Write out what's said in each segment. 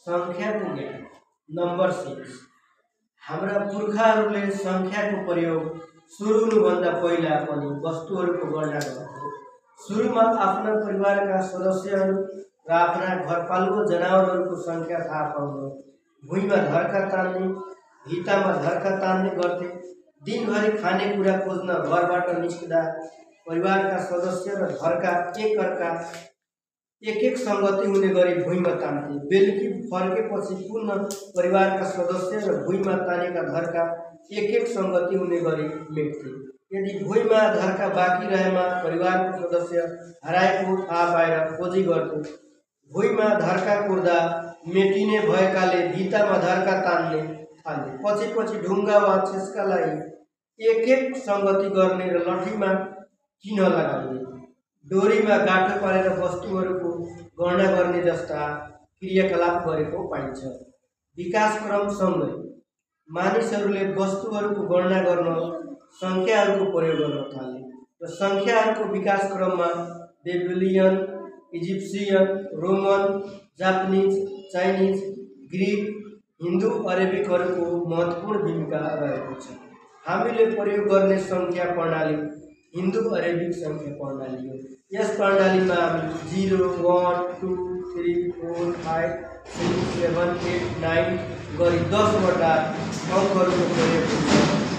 संख्याको ज्ञान। नंबर 6 हाम्रा पुर्खाहरूले संख्याको प्रयोग सुरु हुनुभन्दा पहिला पनि वस्तुहरूको गणना गर्थे। सुरुमा आफ्ना परिवारका सदस्यहरू र आफ्ना घरपालुवा जनावरहरूको संख्या थाहा पाउन भुइँमा धर्का तान्ने, भित्तामा धर्का तान्ने गर्थे। दिनभरि खानेकुरा खोज्न घरबाट निस्कदा परिवारका सदस्य र धर्का एक संगति हुने गरी भुइँमा तान्थे। बेलुकी फर्केपछि पुनः परिवारका सदस्य र भुइँमा तानेका धर्का एक संगति हुने गरी मेट्थे। यदि भुइँमा धर्का बाँकी रहेमा परिवारको सदस्य हराएको थाहा पाएर खोजी गर्थे। भुइँमा धर्का कुर्दा मेटिने भएकाले भित्तामा धर्का तान्ने थाले। पछि ढुङ्गा वा छेस्कालाई एक संगति गर्ने र लठीमा चिन्ह लगाउने, डोरीमा गाँठो पारेर वस्तुहरूको गणना गर्ने जस्ता क्रियाकलाप गरेको पाइन्छ। विकासक्रमसँगै मानिसहरूले वस्तुहरूको गणना गर्न संख्याहरूको प्रयोग गर्न थाले र संख्याहरूको विकासक्रममा Babylonian, Egyptian, Roman, Japanese, Chinese, Greek, Hindu, अरेबिकहरूको महत्त्वपूर्ण भूमिका रहेको छ। हामीले प्रयोग गर्ने संख्या प्रणाली हिन्दू अरेबिक संख्या प्रणाली हो। यस प्रणालीमा हामी 0, 1, 2, 3, 4, 5, 6, 7, 8, 9 गरी 10वटा अङ्कहरूको प्रयोग हुन्छ।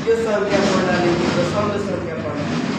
यो संख्या प्रणाली दशमलव संख्या प्रणाली